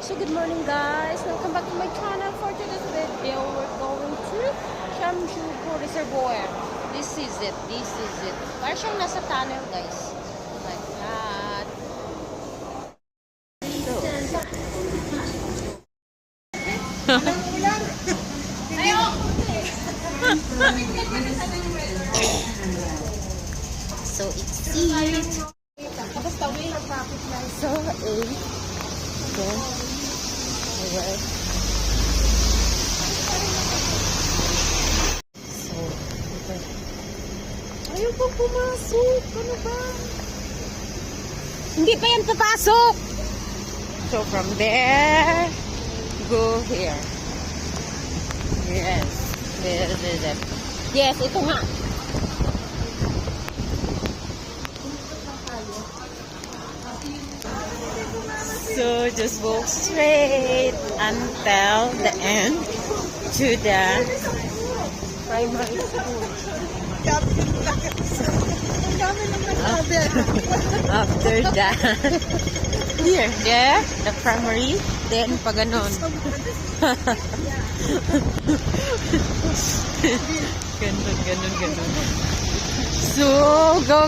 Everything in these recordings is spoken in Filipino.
So good morning guys, welcome back to my channel. For today's video, we're going to Shamshuko Reservoir. This is it. Parang siyang nasa tunnel guys. Like that. So it's it. So then, alright. So, okay. Ayaw pa pumasok. Ano ba? Hindi pa yan papasok. So, from there, go here. Yes. This is it. Yes, ito nga. So, just walk straight until the end to the primary school. After that, here, there, the primary, then pag ganon. Ganon. So, go.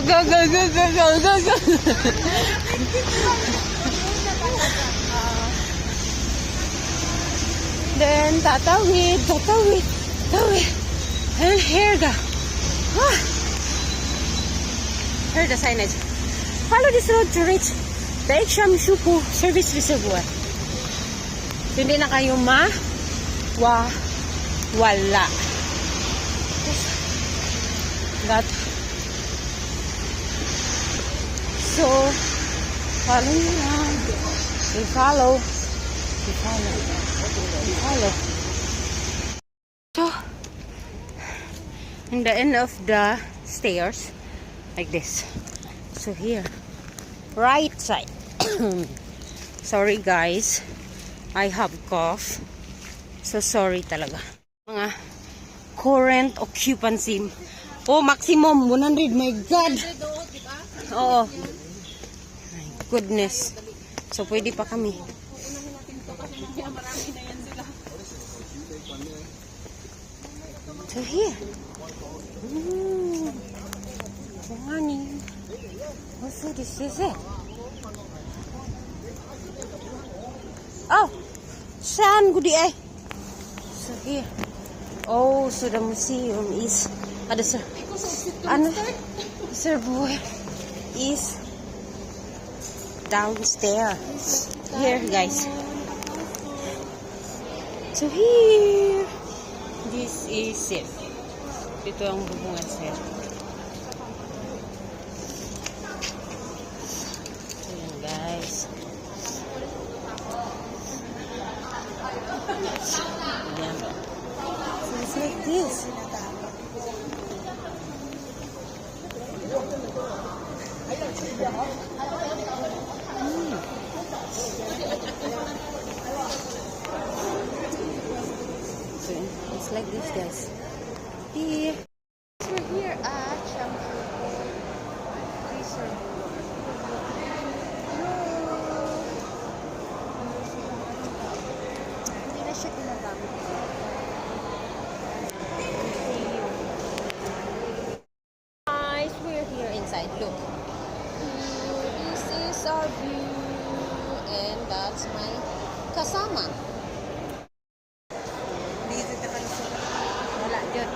Then, tatawid. And here go. Here the signage. Follow this road to reach the Shamshuko Service Reservoir. Hindi na kayo wala. That. So, follow me lang. We follow. So, in the end of the stairs, like this. So here, right side. Sorry guys, I have cough. So sorry talaga. Mga current occupancy. Oh, maximum 100. My God. Oo. My goodness. So pwede pa kami. So here. Morning. Also, this is it. Oh, saan gudi eh? So here. Oh, so the museum is reservoir is downstairs. Here, guys. So here, this is it. Dito ang bubungan sir. So yan, guys. Yan. So it's like this. So it's like this, guys. Here. We're here at Shamshuko Reservoir. Hindi na siya ginagamit. Guys, we're here inside. Look. This is our view. And that's my kasama. Wala dyan.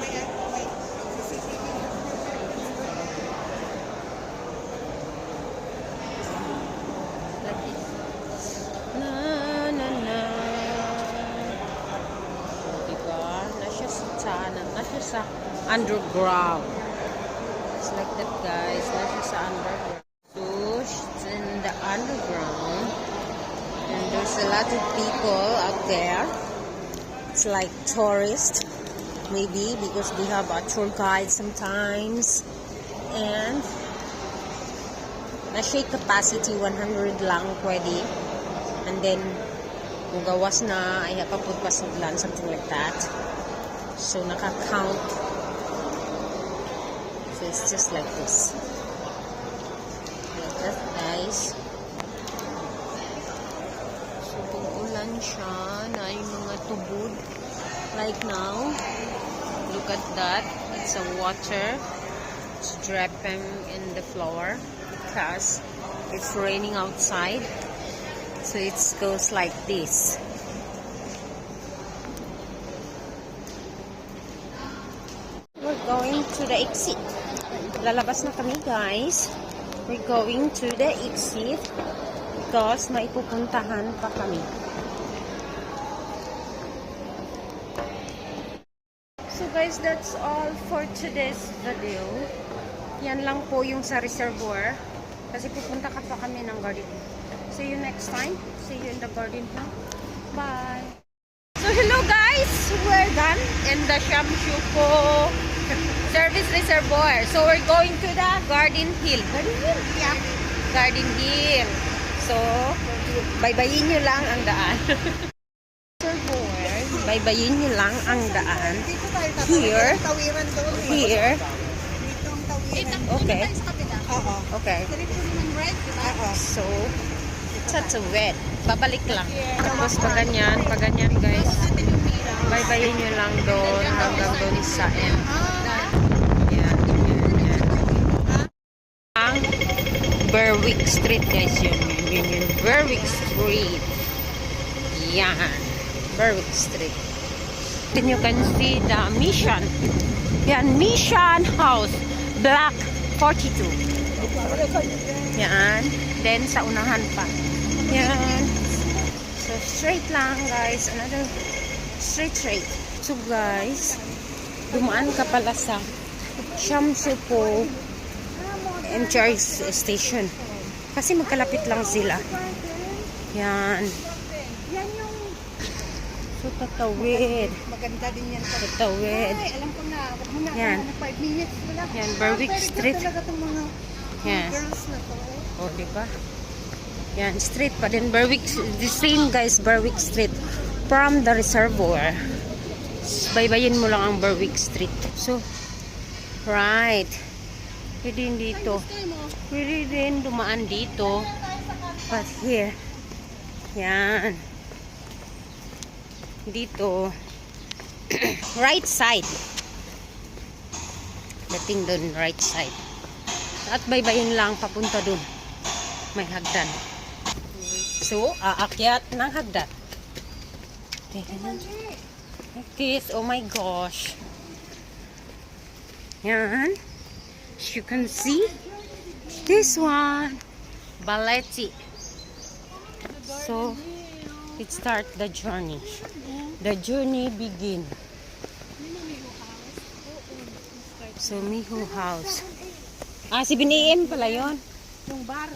Nasa sa underground. It's like that, guys. Nasa sa underground. So, it's in the underground. And there's a lot of people out there. It's like tourists. Maybe because we have a tour guide sometimes. And na-shake capacity 100 lang pwede. And then, kung gawas na, ay papud pasudlan, something like that. So, naka-count. So, it's just like this. Like that, guys. So, kung Nag-green siya na yung mga tubod. Like now, look at that. It's a water. It's dripping in the floor because it's raining outside. So it goes like this. We're going to the exit. Lalabas na kami, guys. We're going to the exit because may pupuntahan pa kami. So guys, that's all for today's video. Yan lang po yung sa reservoir. Kasi pupunta ka pa kami ng garden. See you next time. See you in the garden. Bye. So hello guys, we're done in the Shamshupo service reservoir. So we're going to the Garden Hill. Garden Hill? Yeah. Garden Hill. So, baybayin nyo lang ang daan. Baybayin nyo lang ang daan. Here. Here. Okay. Okay. So, that's a wet. Babalik lang. Tapos paganyan guys. Baybayin nyo lang doon hanggang doon sa end. Yan. Ang Berwick Street guys. Yun. Berwick Street. Yan. Berwick Street. Then you can see the Mission. Yan. Mission House. Block 42. Yan. Then sa unahan pa. Yan. So straight lang guys. Another straight. So guys, dumaan ka pala sa Shamshupo MTR station. Kasi magkalapit lang sila. Yan. So tatawid. Maganda din yan. Tatawid. Ay, alam ko na. Wag mo na. Yan. 5 minutes lang. Yan, Berwick Street. Talaga itong mga Yan. girls na to. O, diba? Yan, street pa din. Berwick, the same guys, Berwick Street. From the reservoir. Baybayin mo lang ang Berwick Street. So, right. Pwede din dito. Pwede din dumaan dito. But here. Yan. Dito. Right side. Dating doon, right side. At baybayin lang papunta doon. May hagdan. So, aakyat ng hagdan. This, oh my gosh. Yan. As you can see, this one, Baleti. So, it start the journey. The journey begin. So, Miho House. Si BNM pala yun. Yung bar.